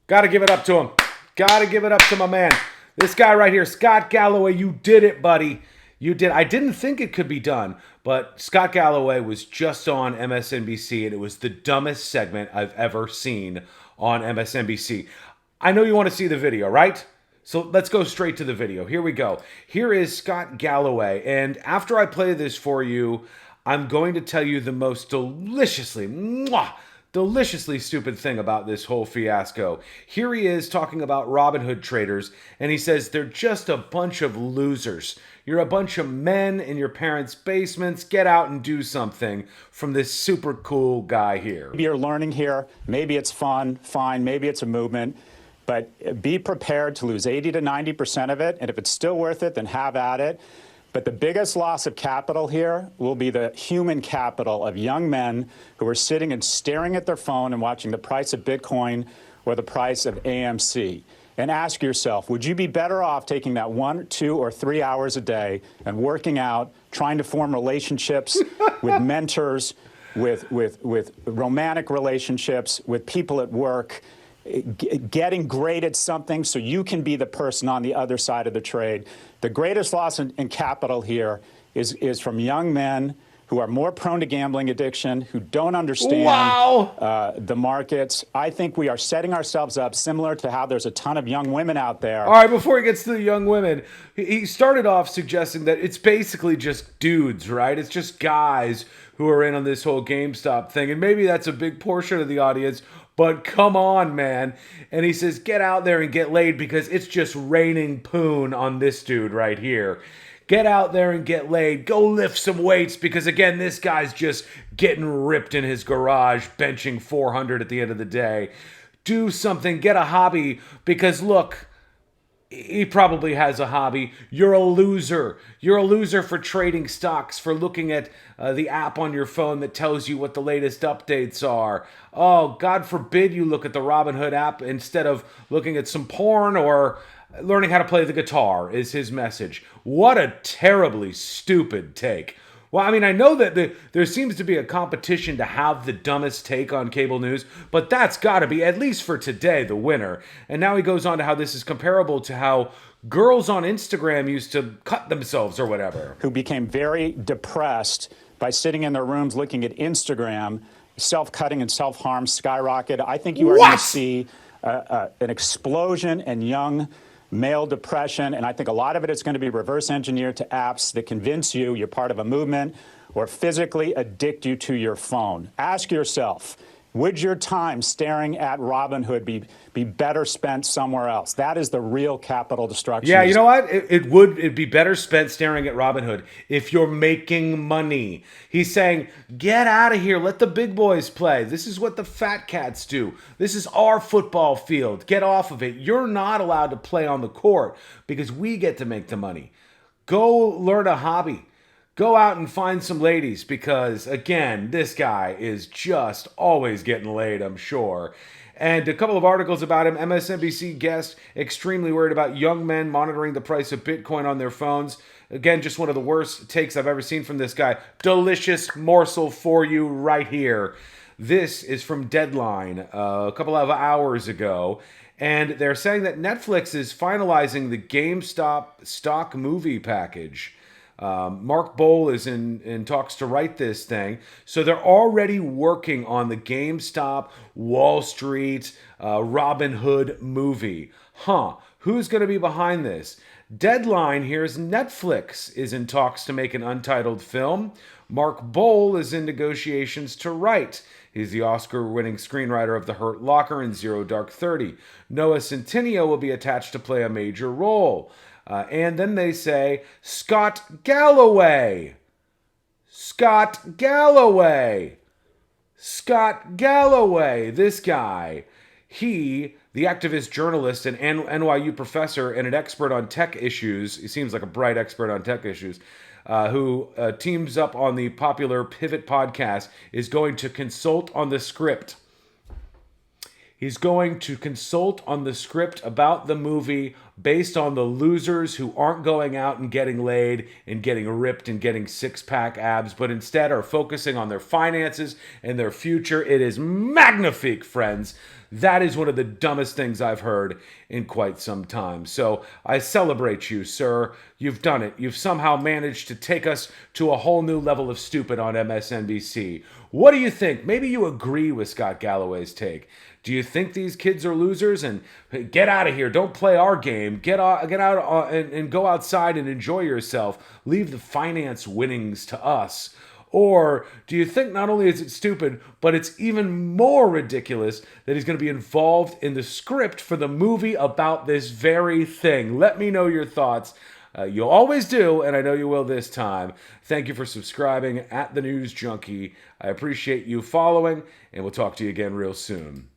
Got to give it up to him. Got to give it up to my man. This guy right here, Scott Galloway, you did it, buddy. You did. I didn't think it could be done, but Scott Galloway was just on MSNBC, and it was the dumbest segment I've ever seen on MSNBC. I know you want to see the video, right? So let's go straight to the video. Here we go. Here is Scott Galloway, and after I play this for you, I'm going to tell you the most deliciously stupid thing about this whole fiasco. Here he is talking about Robinhood traders, and he says they're just a bunch of losers. You're a bunch of men in your parents' basements. Get out and do something, from this super cool guy here. Maybe you're learning here. Maybe it's fun, fine. Maybe it's a movement. But be prepared to lose 80 to 90% of it. And if it's still worth it, then have at it. But the biggest loss of capital here will be the human capital of young men who are sitting and staring at their phone and watching the price of Bitcoin or the price of AMC. And ask yourself, would you be better off taking that 1, 2, or 3 hours a day and working out, trying to form relationships with mentors, with romantic relationships, with people at work, getting great at something so you can be the person on the other side of the trade? The greatest loss in capital here is from young men who are more prone to gambling addiction, who don't understand the markets. I think we are setting ourselves up similar to how there's a ton of young women out there. All right, before he gets to the young women, he started off suggesting that it's basically just dudes, right? It's just guys who are in on this whole GameStop thing. And maybe that's a big portion of the audience, but come on, man. And he says, get out there and get laid because it's just raining poon on this dude right here. Get out there and get laid. Go lift some weights because, again, this guy's just getting ripped in his garage, benching 400 at the end of the day. Do something. Get a hobby because, look, he probably has a hobby. You're a loser. You're a loser for trading stocks, for looking at the app on your phone that tells you what the latest updates are. Oh, God forbid you look at the Robinhood app instead of looking at some porn or learning how to play the guitar, is his message. What a terribly stupid take. Well, I mean, I know that there seems to be a competition to have the dumbest take on cable news, but that's got to be, at least for today, the winner. And now he goes on to how this is comparable to how girls on Instagram used to cut themselves or whatever. Who became very depressed by sitting in their rooms looking at Instagram. Self-cutting and self-harm skyrocket. I think you are going to see an explosion in young male depression, and I think a lot of it is going to be reverse engineered to apps that convince you you're part of a movement or physically addict you to your phone. Ask yourself, would your time staring at Robinhood be better spent somewhere else? That is the real capital destruction. Yeah, you know what? It'd be better spent staring at Robinhood if you're making money. He's saying, get out of here. Let the big boys play. This is what the fat cats do. This is our football field. Get off of it. You're not allowed to play on the court because we get to make the money. Go learn a hobby. Go out and find some ladies because, again, this guy is just always getting laid, I'm sure. And a couple of articles about him. MSNBC guest extremely worried about young men monitoring the price of Bitcoin on their phones. Again, just one of the worst takes I've ever seen from this guy. Delicious morsel for you right here. This is from Deadline a couple of hours ago. And they're saying that Netflix is finalizing the GameStop stock movie package. Mark Bowl is in talks to write this thing. So they're already working on the GameStop, Wall Street, Robin Hood movie. Who's going to be behind this? Deadline here's Netflix is in talks to make an untitled film. Mark Bowl is in negotiations to write. He's the Oscar-winning screenwriter of The Hurt Locker and Zero Dark 30. Noah Centineo will be attached to play a major role. And then they say, Scott Galloway. Scott Galloway. Scott Galloway. This guy. He, the activist journalist and NYU professor and an expert on tech issues, he seems like a bright expert on tech issues, who teams up on the popular Pivot podcast, is going to consult on the script. He's going to consult on the script about the movie based on the losers who aren't going out and getting laid and getting ripped and getting six-pack abs, but instead are focusing on their finances and their future. It is magnifique, friends. That is one of the dumbest things I've heard in quite some time. So I celebrate you, sir. You've done it. You've somehow managed to take us to a whole new level of stupid on MSNBC. What do you think? Maybe you agree with Scott Galloway's take. Do you think these kids are losers and get out of here? Don't play our game. Get out and go outside and enjoy yourself. Leave the finance winnings to us. Or do you think not only is it stupid, but it's even more ridiculous that he's going to be involved in the script for the movie about this very thing? Let me know your thoughts. You always do, and I know you will this time. Thank you for subscribing at The News Junkie. I appreciate you following, and we'll talk to you again real soon.